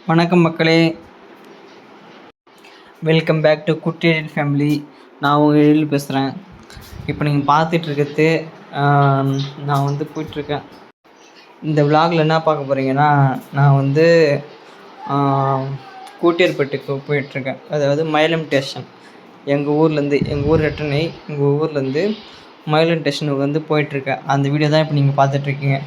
வணக்கம் மக்களே, welcome back to குட்டி ஃபேமிலி. நான் உங்கள் எழில் பேசுகிறேன். இப்போ நீங்கள் பார்த்துட்ருக்கிறது நான் வந்து போயிட்டுருக்கேன். இந்த விலாகில் என்ன பார்க்க போகிறீங்கன்னா, நான் வந்து கூட்டியர்பேட்டைக்கு போயிட்டுருக்கேன். அதாவது மயிலம் ஸ்டேஷன். எங்கள் ஊர் ரெட்டனை, எங்கள் ஊர்லேருந்து மயிலம் ஸ்டேஷனுக்கு வந்து போயிட்டுருக்கேன். அந்த வீடியோ தான் இப்போ நீங்கள் பார்த்துட்ருக்கீங்க.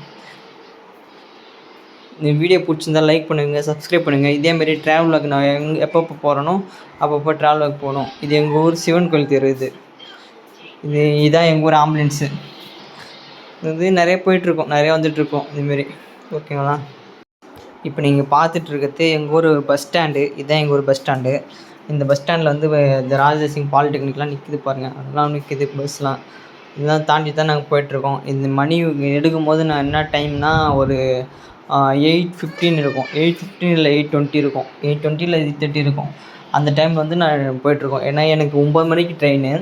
இந்த வீடியோ பிடிச்சிருந்தால் லைக் பண்ணுங்கள், சப்ஸ்கிரைப் பண்ணுங்கள். இதேமாரி ட்ராவல் வாக் நான் எப்பப்போ போகிறேனோ அப்பப்போ ட்ராவல் வாக் போகணும். இது எங்கள் ஊர் சிவன் கோயில் தெரு. இதான் எங்கள் ஊர் ஆம்புலன்ஸு. இது நிறைய போயிட்டுருக்கோம், நிறையா வந்துட்டுருக்கோம் இதுமாரி. ஓகேங்களா? இப்போ நீங்கள் பார்த்துட்ருக்கிறது எங்கள் ஊர் பஸ் ஸ்டாண்டு. இதுதான் எங்கள் ஊர் பஸ் ஸ்டாண்டு. இந்த பஸ் ஸ்டாண்டில் வந்து இந்த ராஜசிங் பாலிடெக்னிக்லாம் நிற்கிது பாருங்கள், அதெல்லாம் நிற்கிது பஸ்லாம். இதெல்லாம் தாண்டி தான் நாங்கள் போயிட்டுருக்கோம். இந்த மணி எடுக்கும்போது நான் என்ன டைம்னா ஒரு 8:15 இருக்கும். 8:15 இல்லை 8:20 இருக்கும். 8:20 இல்லை 8:30 இருக்கும். அந்த டைமில் வந்து நான் போயிட்டுருக்கோம். ஏன்னா எனக்கு 9 மணிக்கு ட்ரெயினு.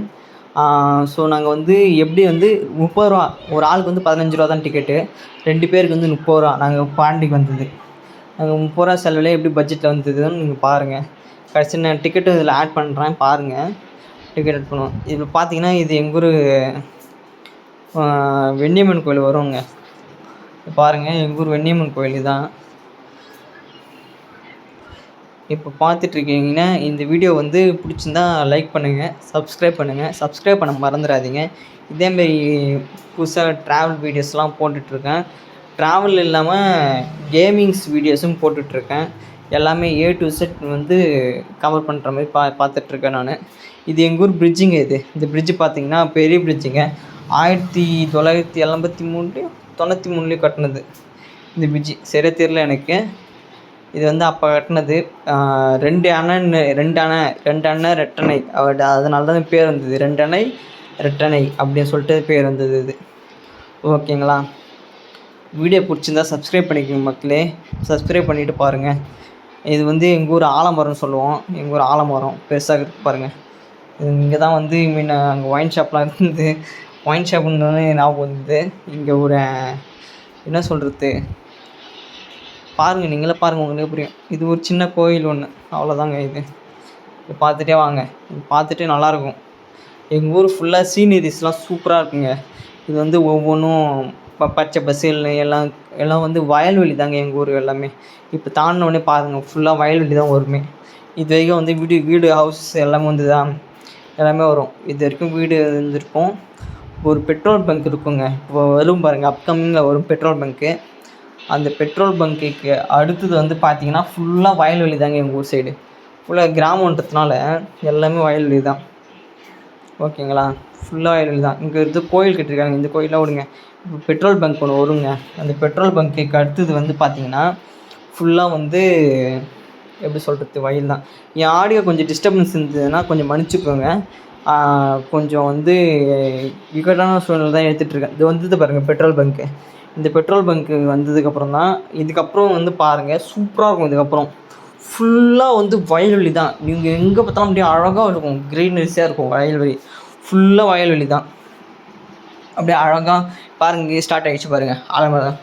ஸோ நாங்கள் வந்து எப்படி வந்து 30 ரூபா, ஒரு ஆளுக்கு வந்து 15 ரூபா தான் டிக்கெட்டு. 2 பேருக்கு வந்து 30 ரூபா. நாங்கள் பாண்டிக்கு வந்தது, நாங்கள் 30 ரூபா செலவில் எப்படி பட்ஜெட்டில் வந்ததுன்னு நீங்கள் பாருங்கள். கடைசி நான் டிக்கெட்டு இதில் ஆட் பண்ணுறேன் பாருங்கள். டிக்கெட் ஆட் பண்ணுவோம். இதில் பார்த்தீங்கன்னா இது எங்கள் ஊர் வெண்ணியம்மன் கோயில் வருங்க. பாருங்கள், எங்கள் ஊர் வெண்ணியம்மன் கோயில் தான். இப்போ பார்த்துட்ருக்கீங்கன்னா இந்த வீடியோ வந்து பிடிச்சிருந்தா லைக் பண்ணுங்கள், சப்ஸ்கிரைப் பண்ணுங்கள். சப்ஸ்கிரைப் பண்ண மறந்துடாதீங்க. இதேமாரி புதுசாக ட்ராவல் வீடியோஸ்லாம் போட்டுட்ருக்கேன். ட்ராவல் இல்லாமல் கேமிங்ஸ் வீடியோஸும் போட்டுட்ருக்கேன். எல்லாமே A to Z வந்து கவர் பண்ணுற மாதிரி பார்த்துட்ருக்கேன் நான். இது எங்கள் ஊர் பிரிட்ஜுங்க. இந்த பிரிட்ஜு பார்த்திங்கன்னா பெரிய பிரிட்ஜுங்க. 1983 93 கட்டினது இந்த பிரிட்ஜு. சரியாக தெரியல எனக்கு. இது வந்து அப்போ கட்டினது. 2 அணை ரெட்டணை, அதனால தான் பேர் வந்தது. 2 அணை ரெட்டணை அப்படின்னு சொல்லிட்டு பேர் வந்தது இது. ஓகேங்களா? வீடியோ பிடிச்சிருந்தா சப்ஸ்கிரைப் பண்ணிக்கோங்க மக்களே. சப்ஸ்கிரைப் பண்ணிவிட்டு பாருங்கள். இது வந்து எங்கள் ஊர் ஆலமரம்னு சொல்லுவோம். எங்கள் ஊர் ஆலமரம் பெருசாக இருக்குது பாருங்கள். இங்கே தான் வந்து அங்கே ஒயின் ஷாப்லாம் இருந்தது. ஒயின் ஷாப்புன்னு ஞாபகம் வந்தது. இங்கே ஒரு என்ன சொல்கிறது, பாருங்கள், நீங்களே பாருங்கள், உங்களுக்கே புரியும். இது ஒரு சின்ன கோயில் ஒன்று, அவ்வளோதாங்க. இது பார்த்துட்டே வாங்க. இது பார்த்துட்டு நல்லாயிருக்கும். எங்கள் ஊர் ஃபுல்லாக சீனரிஸ்லாம் சூப்பராக இருக்குங்க. இது வந்து ஒவ்வொன்றும் பச்சை பசேல்னு எல்லாம் வந்து வயல்வெளி தாங்க எங்கள் ஊர் எல்லாமே. இப்போ தாண்டினோடனே பாருங்கள், ஃபுல்லாக வயல்வெளி தான் வருமே. இது வரைக்கும் வந்து வீடு ஹவுஸ் எல்லாமே வந்து தான் எல்லாமே வரும். இது வரைக்கும் வீடு இருந்திருக்கும். ஒரு பெட்ரோல் பங்க் இருக்குங்க. இப்போ வரும் பாருங்கள், அப்கமிங்கில் வரும் பெட்ரோல் பங்க்கு. அந்த பெட்ரோல் பங்க்குக்கு அடுத்தது வந்து பார்த்திங்கன்னா ஃபுல்லாக வயல்வெளி தாங்க எங்கள் ஊர் சைடு. ஃபுல்லாக கிராமன்றதுனால எல்லாமே வயல்வெளி தான். ஓகேங்களா? ஃபுல்லாக வயல்வெளி தான். இங்கே இருந்து கோயில் கட்டியிருக்காங்க. இந்த கோயிலாம் விடுங்க. இப்போ பெட்ரோல் பங்க் ஒன்று வருங்க. அந்த பெட்ரோல் பங்க்குக்கு அடுத்தது வந்து பார்த்திங்கன்னா ஃபுல்லாக வந்து எப்படி சொல்கிறது, வயல் தான். என் ஆடியோ கொஞ்சம் டிஸ்டர்பன்ஸ் இருந்ததுன்னா கொஞ்சம் மன்னிச்சுக்கோங்க. கொஞ்சம் வந்து இக்கட்டான சூழ்நிலை தான் எடுத்துகிட்ருக்கேன். இது வந்தது பாருங்கள் பெட்ரோல் பங்க்கு. இந்த பெட்ரோல் பங்க்கு வந்ததுக்கப்புறம் தான் இதுக்கப்புறம் வந்து பாருங்கள் சூப்பராக இருக்கும். இதுக்கப்புறம் ஃபுல்லாக வந்து வயல்வெளி தான். நீங்கள் எங்கே பார்த்தாலும் அப்படியே அழகாக இருக்கும், க்ரீனரிஸாக இருக்கும். வயல்வெளி ஃபுல்லாக வயல்வெளி தான். அப்படியே அழகாக பாருங்கள். இங்கே ஸ்டார்ட் ஆகிடுச்சு பாருங்கள், ஆலமரம்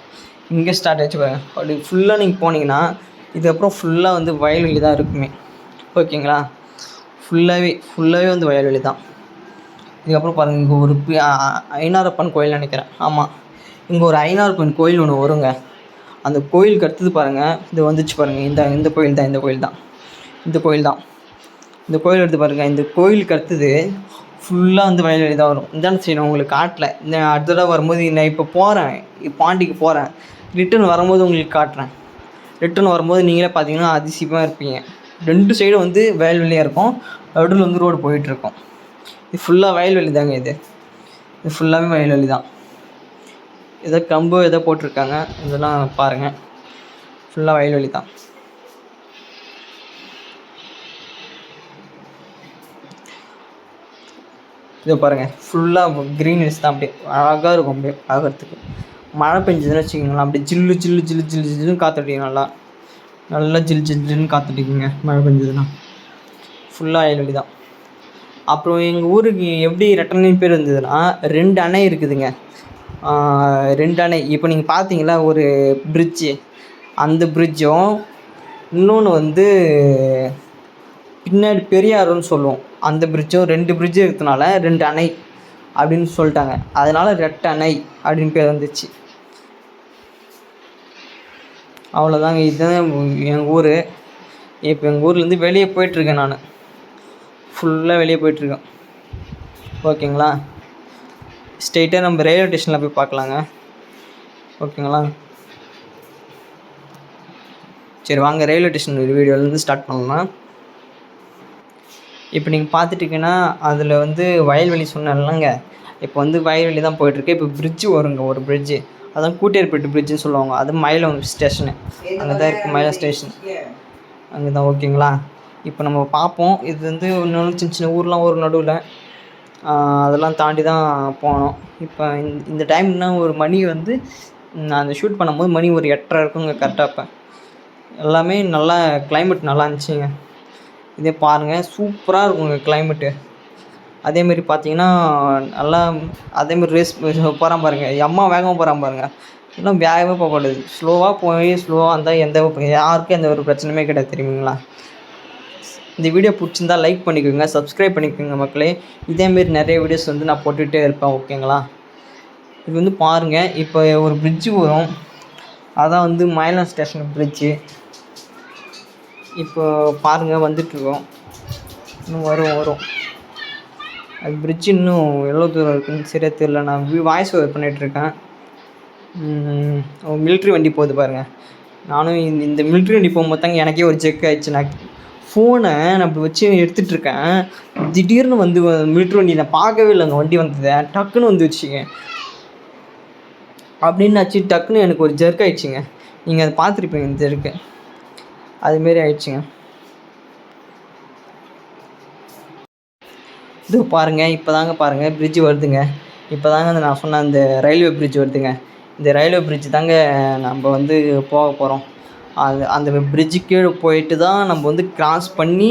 இங்கே ஸ்டார்ட் ஆகிடுச்சு பாருங்கள். அப்படி ஃபுல்லாக நீங்கள் போனீங்கன்னா இதுக்கப்புறம் ஃபுல்லாக வந்து வயல்வெளி தான் இருக்குமே. ஓகேங்களா? ஃபுல்லாகவே வந்து வயல்வெளி தான். இதுக்கப்புறம் பாருங்கள், இங்கே ஒரு ஐனாரப்பன் கோயில் நினைக்கிறேன். ஆமாம், இங்கே ஒரு ஐனாரப்பன் கோயில் ஒன்று வருங்க. அந்த கோயிலுக்கு அடுத்தது பாருங்கள், இது வந்துச்சு பாருங்கள். இந்த கோயில் தான். இந்த கோயில் எடுத்து பாருங்கள். இந்த கோயிலுக்கு அடுத்தது ஃபுல்லாக வந்து வயல்வெளி தான் வரும். இதான செய்யணும், உங்களுக்கு காட்டல. இந்த அடுத்த தடவை வரும்போது நான் இப்போ போகிறேன், பாண்டிக்கு போகிறேன். ரிட்டன் வரும்போது உங்களுக்கு காட்டுறேன். ரிட்டன் வரும்போது நீங்களே பார்த்தீங்கன்னா அதிசயமாக இருப்பீங்க. 2 சைடும் வந்து வயல்வெளியாக இருக்கும். நடுவில் வந்து ரோடு போயிட்டுருக்கும். இது ஃபுல்லாக வயல்வெளி தாங்க. இது ஃபுல்லாகவே வயல்வெளி தான். ஏதோ கம்பு ஏதோ போட்டிருக்காங்க, இதெல்லாம் பாருங்கள். ஃபுல்லாக வயல்வெளி தான். இதை பாருங்கள், ஃபுல்லாக க்ரீனரிஸ் தான். அப்படியே அழகாக இருக்கும். அப்படியே பார்க்குறதுக்கு மழை பெஞ்சதுன்னு வச்சுக்கோங்களேன், அப்படியே ஜில்லுன்னு காற்றுடிக்கும். நல்லா ஜில்லுன்னு காற்றுடிக்குங்க மழை பெஞ்சதுன்னா. ஃபுல்லாக வயல்வெளி தான். அப்புறம் எங்கள் ஊருக்கு எப்படி ரெட்டனை பேர் இருந்ததுன்னா 2 அணை இருக்குதுங்க. 2 அணை. இப்போ நீங்கள் பார்த்தீங்களா ஒரு பிரிட்ஜு, அந்த பிரிட்ஜும் இன்னொன்று வந்து பின்னாடி பெரியாறுன்னு சொல்லுவோம், அந்த பிரிட்ஜும் 2 பிரிட்ஜு இருக்கிறதுனால 2 அணை அப்படின்னு சொல்லிட்டாங்க. அதனால் ரெட்டணை அப்படின்னு பேர் வந்துச்சு. அவ்வளோதாங்க. இதுதான் எங்கள் ஊர். இப்போ எங்கள் ஊர்லேருந்து வெளியே போயிட்டுருக்கேன் நான். ஃபுல்லாக வெளியே போயிட்டுருக்கேன். ஓகேங்களா? ஸ்ட்ரெயிட்டாக நம்ம ரயில்வே ஸ்டேஷனில் போய் பார்க்கலாங்க. ஓகேங்களா? சரி வாங்க ரயில்வே ஸ்டேஷன் வீடியோலேருந்து ஸ்டார்ட் பண்ணலாம். இப்போ நீங்கள் பார்த்துட்டிங்கன்னா அதில் வந்து வயல்வெளி சொன்னேன்லங்க, இப்போ வந்து வயல்வெளி தான் போயிட்டுருக்கு. இப்போ பிரிட்ஜு வருங்க, ஒரு பிரிட்ஜு, அதான் கூட்டேரிப்பேட்டு பிரிட்ஜுன்னு சொல்லுவாங்க. அது மயிலம் ஸ்டேஷனு, அங்கே தான் இருக்குது மயிலம் ஸ்டேஷன், அங்கே தான். ஓகேங்களா? இப்போ நம்ம பார்ப்போம். இது வந்து இன்னொன்று சின்ன சின்ன ஊர்லாம் ஒரு நடுவில், அதெல்லாம் தாண்டி தான் போனோம். இப்போ இந்த டைம்னா ஒரு மணி வந்து நான் அந்த ஷூட் பண்ணும்போது மணி ஒரு 8:30 இருக்குங்க கரெக்டாக. இப்போ எல்லாமே நல்லா கிளைமேட் நல்லா இருந்துச்சுங்க. இதே பாருங்கள், சூப்பராக இருக்குங்க கிளைமேட்டு. அதேமாரி பார்த்தீங்கன்னா நல்லா அதேமாரி ரேஸ் போகிறான் பாருங்கள், அம்மா வேகமாக போகிறான் பாருங்கள். இன்னும் வேகமாக போகக்கூடாது, ஸ்லோவாக போய் ஸ்லோவாக இருந்தால் யாருக்கும் எந்த ஒரு பிரச்சனையுமே கிடையாது, தெரியுங்களா? இந்த வீடியோ பிடிச்சிருந்தா லைக் பண்ணிக்கோங்க, சப்ஸ்கிரைப் பண்ணிக்கோங்க மக்களே. இதேமாரி நிறைய வீடியோஸ் வந்து நான் போட்டுகிட்டே இருப்பேன். ஓகேங்களா? இது வந்து பாருங்கள், இப்போ ஒரு பிரிட்ஜு வரும், அதான் வந்து மயிலம் ஸ்டேஷன் பிரிட்ஜு. இப்போ பாருங்கள் வந்துட்டுருக்கோம், இன்னும் வரும். அது பிரிட்ஜ் இன்னும் எவ்வளோ தூரம் இருக்குதுன்னு சரியாக தெரியல. நான் வாய்ஸ் ஓவர் பண்ணிகிட்ருக்கேன். மிலிட்ரி வண்டி போகுது பாருங்கள். நானும் இந்த மிலிட்ரி வண்டி போகும்போது தாங்க எனக்கே ஒரு செக் ஆகிடுச்சு. நான் ஃபோனை நான் இப்படி வச்சு எடுத்துகிட்ருக்கேன், திடீர்னு வந்து மிலிட்ரி வண்டி நான் பார்க்கவே இல்லைங்க, வண்டி வந்தது டக்குன்னு வந்துடுச்சிங்க. அப்படின்னாச்சு டக்குன்னு எனக்கு ஒரு ஜெர்க் ஆகிடுச்சிங்க. நீங்கள் அதை பார்த்துருப்பீங்க, இந்த ஜெர்க்கு அதுமாரி ஆயிடுச்சுங்க. இது பாருங்கள், இப்போ தாங்க பாருங்கள் பிரிட்ஜு வருதுங்க. இப்போ தாங்க நான் சொன்ன அந்த ரயில்வே பிரிட்ஜ் வருதுங்க. இந்த ரயில்வே பிரிட்ஜ் தாங்க நம்ம வந்து போக போகிறோம். அந்த பிரிட்ஜு கீழே போயிட்டு தான் நம்ம வந்து கிராஸ் பண்ணி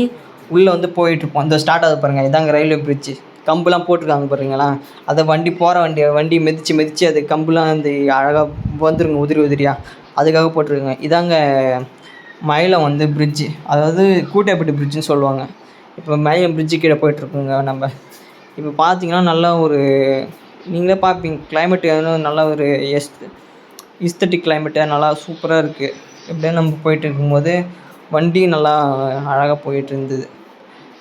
உள்ளே வந்து போயிட்டுருப்போம். இந்த ஸ்டார்ட் ஆகுது பாருங்கள், இதாங்க ரயில்வே பிரிட்ஜு. கம்புலாம் போட்டிருக்காங்க பாருங்களா, அதை வண்டி போகிற வண்டி மிதித்து அது கம்புலாம் அந்த அழகாக வந்துருங்க உதிரியாக, அதுக்காக போட்டிருக்குங்க. இதாங்க மயிலம் வந்து பிரிட்ஜு, அதாவது கூட்டேப்பட்டு பிரிட்ஜுன்னு சொல்லுவாங்க. இப்போ மயிலம் பிரிட்ஜு கீழே போயிட்டுருக்குங்க நம்ம. இப்போ பார்த்தீங்கன்னா நல்லா ஒரு நீங்களே பார்ப்பீங்க கிளைமேட்டு நல்லா ஒரு இஸ்தட்டிக் கிளைமேட்டு நல்லா சூப்பராக இருக்குது. எப்படியே நம்ம போயிட்டு இருக்கும்போது வண்டி நல்லா அழகாக போயிட்டு இருந்தது.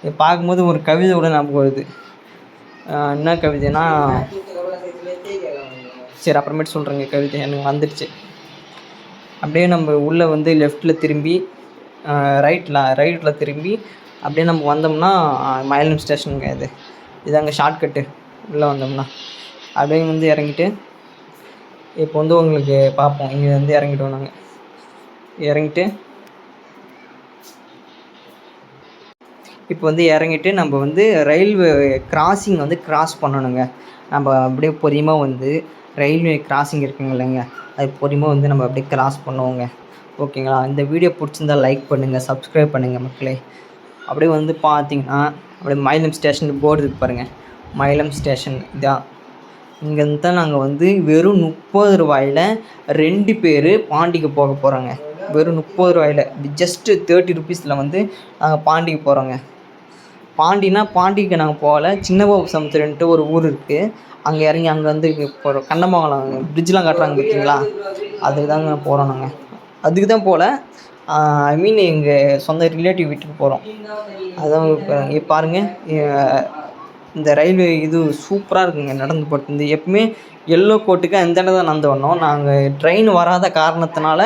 இதை பார்க்கும்போது ஒரு கவிதை கூட ஞாபகம் வருது. என்ன கவிதைனா, சரி அப்புறமேட்டு சொல்கிறேங்க கவிதை, எனக்கு வந்துடுச்சு. அப்படியே நம்ம உள்ளே வந்து லெஃப்ட்டில் திரும்பி ரைட்டில் திரும்பி அப்படியே நம்ம வந்தோம்னா மயிலம் ஸ்டேஷனுங்க. இதாங்க ஷார்ட்கட்டு. உள்ளே வந்தோம்னா அப்படியே வந்து இறங்கிட்டு இப்போ வந்து உங்களுக்கு பார்ப்போம். இங்கே வந்து இறங்கிட்டோம் நாங்கள். இறங்கிட்டு இப்போ வந்து இறங்கிட்டு நம்ம வந்து ரயில்வே கிராசிங் வந்து கிராஸ் பண்ணணுங்க. நம்ம அப்படியே பொறுமையாக வந்து ரயில்வே கிராசிங் இருக்குங்க இல்லைங்க, அது பொறுமையாக வந்து நம்ம அப்படியே கிராஸ் பண்ணுவோங்க. ஓகேங்களா? இந்த வீடியோ பிடிச்சிருந்தால் லைக் பண்ணுங்கள், சப்ஸ்கிரைப் பண்ணுங்கள் மக்களே. அப்படியே வந்து பார்த்தீங்கன்னா அப்படியே மயிலம் ஸ்டேஷன் போர்டு இருக்குது பாருங்கள், மயிலம் ஸ்டேஷன் இதான். இங்கேருந்து தான் நாங்கள் வந்து வெறும் 30 ரூபாயில் 2 பேர் பாண்டிக்கு போக போகிறோங்க. வெறும் 30 ரூபாயில், ஜஸ்ட்டு 30 ருபீஸில் வந்து நாங்கள் பாண்டிக்கு போகிறோங்க. பாண்டிக்கு நாங்கள் போகல, சின்னபாபு சமுத்திரன்ட்டு ஒரு ஊர் இருக்குது, அங்கே இறங்கி அங்கே வந்து போகிறோம். கண்ணமங்கலம் பிரிட்ஜெலாம் காட்டுறாங்க பார்த்தீங்களா, அதுக்கு தாங்க போகிறோம் நாங்கள். அதுக்கு தான் போகல, ஐ மீன் எங்கள் சொந்த ரிலேட்டிவ் வீட்டுக்கு போகிறோம். அதான் இப்போ பாருங்கள், இந்த ரயில்வே இது சூப்பராக இருக்குங்க. நடந்து போட்டு எப்பவுமே எல்லோ கோட்டுக்கு அந்த இடம் தான் நடந்து வந்தோம். நாங்கள் ட்ரெயின் வராத காரணத்தினால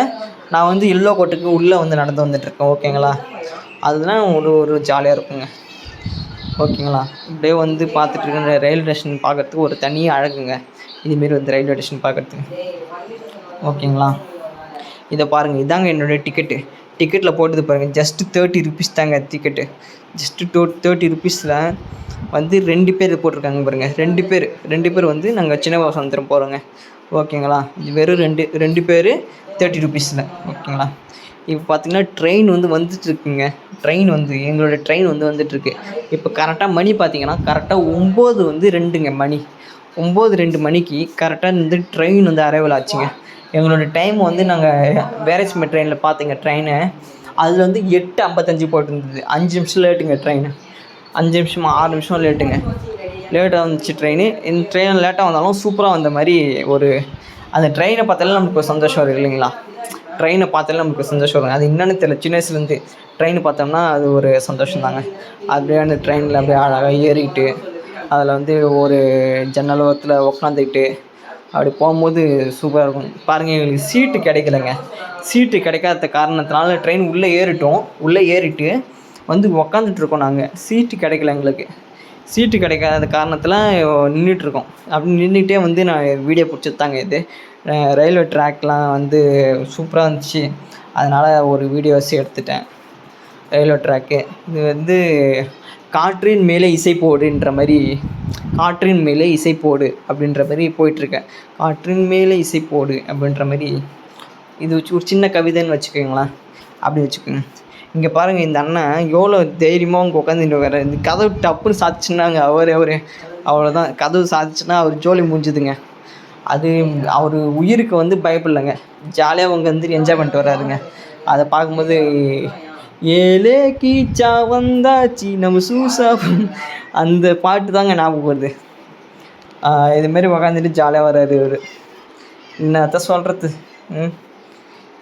நான் வந்து எல்லோ கோட்டுக்கு உள்ளே வந்து நடந்து வந்துட்டுருக்கேன். ஓகேங்களா? அதெல்லாம் ஒரு ஜாலியாக இருக்குங்க. ஓகேங்களா? இப்படியே வந்து பார்த்துட்ருக்க ரயில்வே ஸ்டேஷன் பார்க்குறதுக்கு ஒரு தனி அழகுங்க. இதுமாரி வந்து ரயில்வே ஸ்டேஷன் பார்க்குறதுக்கு. ஓகேங்களா? இதை பாருங்கள், இதாங்க என்னுடைய டிக்கெட்டில் போட்டது பாருங்கள், ஜஸ்ட்டு 30 ருபீஸ் தாங்க டிக்கெட்டு. ஜஸ்ட்டு 30 ருபீஸில் வந்து 2 பேர் போட்டிருக்காங்க பாருங்கள். 2 பேர் வந்து நாங்கள் சின்னபாபு சமுத்திரம் போகிறோங்க. ஓகேங்களா? இது வெறும் 2 பேர் 30 ருபீஸில். ஓகேங்களா? இப்போ பார்த்திங்கன்னா ட்ரெயின் வந்து வந்துட்டுருக்குங்க. எங்களோட ட்ரெயின் வந்து வந்துட்டுருக்கு. இப்போ கரெக்டாக மணி பார்த்திங்கன்னா கரெக்டாக 9:02 மணி. 9:02 மணிக்கு கரெக்டாக வந்து ட்ரெயின் வந்து அரைவல் ஆச்சுங்க. எங்களோட டைம் வந்து நாங்கள் வேரேஜ்மெண்ட் ட்ரெயினில் பார்த்திங்க ட்ரெயினை அதில் வந்து 8:55 போட்டிருந்தது. 5 நிமிஷம் லேட்டுங்க ட்ரெயின். 5 நிமிஷமா 6 நிமிஷம் லேட்டுங்க. லேட்டாக வந்துச்சு ட்ரெயின். இந்த ட்ரெயின் லேட்டாக வந்தாலும் சூப்பராக வந்த மாதிரி ஒரு அந்த ட்ரெயினை பார்த்தாலே நமக்கு ஒரு சந்தோஷம் வரும் இல்லைங்களா? ட்ரெயினை பார்த்தாலே நமக்கு சந்தோஷம் வரும். அது என்னென்னு தெரியல, சின்ன வயசுலேருந்து ட்ரெயின் பார்த்தோம்னா அது ஒரு சந்தோஷம் தாங்க. அப்படியே அந்த ட்ரெயினில் அப்படியே அழகாக ஏறிக்கிட்டு அதில் வந்து ஒரு ஜன்னல் ஓரத்தில் உக்காந்துக்கிட்டு அப்படி போகும்போது சூப்பராக இருக்கும். பாருங்கள், எங்களுக்கு சீட்டு கிடைக்கலங்க. சீட்டு கிடைக்காத காரணத்தினால ட்ரெயின் உள்ளே ஏறிட்டு வந்து உக்காந்துட்ருக்கோம் நாங்கள். சீட்டு கிடைக்கல எங்களுக்கு. சீட்டு கிடைக்காத காரணத்தில் நின்றுட்டுருக்கோம். அப்படி நின்றுக்கிட்டே வந்து நான் வீடியோ பிடிச்சது இது. ரயில்வே ட்ராக்லாம் வந்து சூப்பராக இருந்துச்சு. அதனால் ஒரு வீடியோஸ் எடுத்துட்டேன். ரயில்வே ட்ராக்கு இது வந்து காற்றின் மேலே இசை போடுன்ற மாதிரி, காற்றின் மேலே இசை போடு அப்படின்ற மாதிரி போயிட்டுருக்கேன். காற்றின் மேலே இசை போடு அப்படின்ற மாதிரி இது ஒரு சின்ன கவிதைன்னு வச்சுக்கோங்களேன். அப்படி வச்சுக்கோங்க. இங்கே பாருங்கள், இந்த அண்ணன் எவ்வளோ தைரியமாக அவங்க உட்காந்துட்டு வர. இந்த கதவு டப்புன்னு சாதிச்சுன்னாங்க அவர் அவ்வளோதான். கதவு சாதிச்சுன்னா அவர் ஜோலி முடிஞ்சுதுங்க. அது அவர் உயிருக்கு வந்து பயப்படலைங்க. ஜாலியாக அவங்க வந்து என்ஜாய் பண்ணிட்டு வர்றாருங்க. அதை பார்க்கும்போது ஏலே கீச்சா வந்தாச்சு நம்ம சூசா அந்த பாட்டு தாங்க ஞாபகம் வருது. இதுமாரி உக்காந்துட்டு ஜாலியாக வர்றாரு இவர். என்னத்த சொல்கிறது?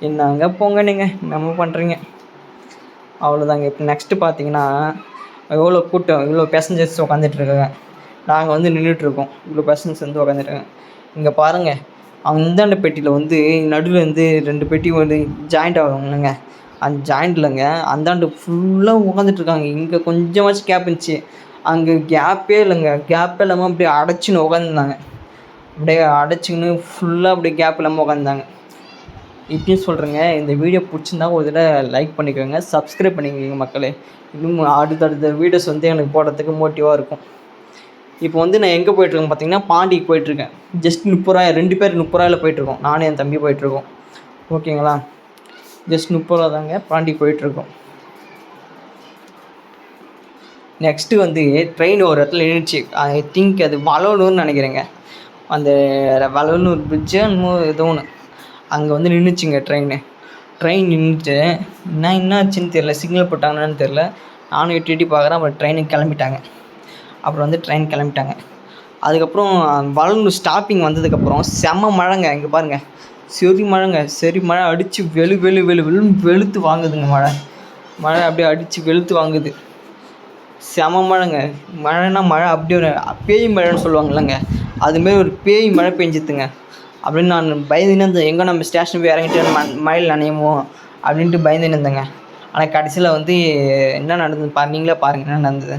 என்னங்க போங்க நீங்கள் நம்ம பண்ணுறீங்க அவ்வளோதாங்க. இப்போ நெக்ஸ்ட்டு பார்த்தீங்கன்னா எவ்வளோ கூட்டம், இவ்வளோ பேசஞ்சர்ஸ் உட்காந்துட்ருக்காங்க. நாங்கள் வந்து நின்றுட்டுருக்கோம். இவ்வளோ பேசஞ்சர்ஸ் வந்து உட்காந்துட்ருக்காங்க. இங்கே பாருங்கள், அந்தாண்ட பெட்டியில் வந்து நடுவில் வந்து 2 பெட்டி வந்து ஜாயிண்ட் ஆகுங்களேங்க. அந்த ஜாயிண்ட்லங்க அந்தாண்டு ஃபுல்லாக உட்காந்துட்ருக்காங்க. இங்கே கொஞ்சமாச்சும் கேப் இருந்துச்சு, அங்கே கேப்பே இல்லைங்க. கேப்பே இல்லாமல் அப்படியே அடைச்சின்னு உட்காந்துருந்தாங்க. அப்படியே அடைச்சிக்கின்னு ஃபுல்லாக அப்படியே கேப் இல்லாமல் உட்காந்துருந்தாங்க. இப்படின்னு சொல்கிறேங்க. இந்த வீடியோ பிடிச்சிருந்தா ஒரு தடவை லைக் பண்ணிக்கோங்க, சப்ஸ்கிரைப் பண்ணிக்கோங்க மக்களே. இன்னும் அடுத்தடுத்த வீடியோஸ் வந்து எனக்கு போடுறதுக்கு மோட்டிவாக இருக்கும். இப்போ வந்து நான் எங்கே போயிட்டுருக்கேன் பார்த்தீங்கன்னா, பாண்டிக்கு போயிட்டுருக்கேன். ஜஸ்ட் 30 ரூபா, 2 பேர் 30 ரூபாயில் போயிட்டுருக்கோம். நானும் என் தம்பி போயிட்டுருக்கோம். ஓகேங்களா? ஜஸ்ட் 30 ரூபா தாங்க. பாண்டிக்கு போயிட்டுருக்கோம். நெக்ஸ்ட்டு வந்து ட்ரெயின் ஒரு இடத்துல நின்றுச்சு. ஐ திங்க் அது வளவனூர்னு நினைக்கிறேங்க. அந்த வளவனூர் பிரிட்ஜு ஏதோ ஒன்று அங்கே வந்து நின்றுச்சுங்க ட்ரெயின் நின்றுட்டு என்னாச்சுன்னு தெரில. சிக்னல் போட்டாங்கன்னு தெரில. நானும் எட்டி பார்க்குறேன். அப்புறம் ட்ரெயினுக்கு கிளம்பிட்டாங்க. அதுக்கப்புறம் வளவனூர் ஸ்டாப்பிங் வந்ததுக்கப்புறம் செம்ம மழைங்க. இங்கே பாருங்கள், சரி மழை அடித்து வெளுன்னு வெளுத்து வாங்குதுங்க. மழை அப்படியே அடித்து வெளுத்து வாங்குது. செம மழைங்க. மழை அப்படியே ஒரு பேய் மழைன்னு சொல்லுவாங்கல்லங்க, அதுமாரி ஒரு பேய் மழை பெஞ்சித்துங்க. அப்படின்னு நான் பயந்துன்னு இருந்தேன். எங்கே நம்ம ஸ்டேஷன் போய் இறங்கிட்டு மழையில் நனையுமோ அப்படின்ட்டு பயந்துன்னு இருந்தேங்க. ஆனால் கடைசியில் வந்து என்ன நடந்தது நீங்களே பாருங்கள் என்ன நடந்தது.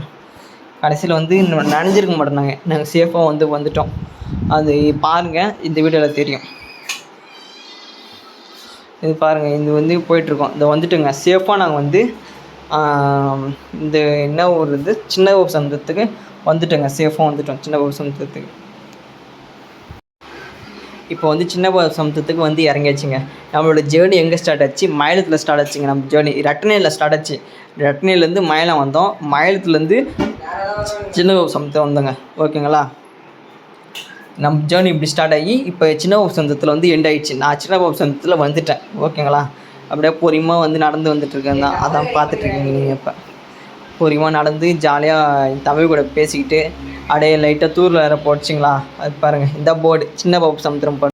கடைசியில் வந்து நனைஞ்சிருக்க மாட்டோம். நாங்கள் சேஃபாக வந்துட்டோம். அது பாருங்கள், இந்த வீடியோவில் தெரியும். இது பாருங்கள், இது வந்து போயிட்டுருக்கோம். இதை வந்துட்டுங்க சேஃபாக நாங்கள் வந்து இந்த என்ன ஊர் இது சின்னபசமுத்திரத்துக்கு வந்துட்டோங்க. சேஃபாக வந்துட்டோம் சின்னபசமுத்திரத்துக்கு. இப்போ வந்து சின்னபசமுத்திரத்துக்கு வந்து இறங்கியாச்சுங்க. நம்மளோட ஜேர்னி எங்கே ஸ்டார்ட் ஆச்சு? மயிலத்தில் ஸ்டார்ட் ஆச்சுங்க. நம்ம ஜேர்னி ரட்டனையில் ஸ்டார்ட் ஆச்சு. ரட்டனையிலேருந்து மயிலம் வந்தோம். மயிலத்துலேருந்து சின்னபசமுத்திரம் வந்தோங்க. ஓகேங்களா? நம்ம ஜேர்னி இப்படி ஸ்டார்ட் ஆகி இப்போ சின்னபசமுத்திரத்தில் வந்து எண்ட் ஆகிடுச்சு. நான் சின்னபசமுத்திரத்தில் வந்துட்டேன். ஓகேங்களா? அப்படியே பொறுமையாக வந்து நடந்து வந்துட்டுருக்கேன் தான். அதான் பார்த்துட்ருக்கீங்க நீங்கள். இப்போ பொறுமையாக நடந்து ஜாலியாக தமிழ் கூட பேசிக்கிட்டு அப்படியே லைட்டாக தூரில் வேறு போச்சுங்களா. அது பாருங்கள், இந்த போர்டு சின்னபசமுத்திரம்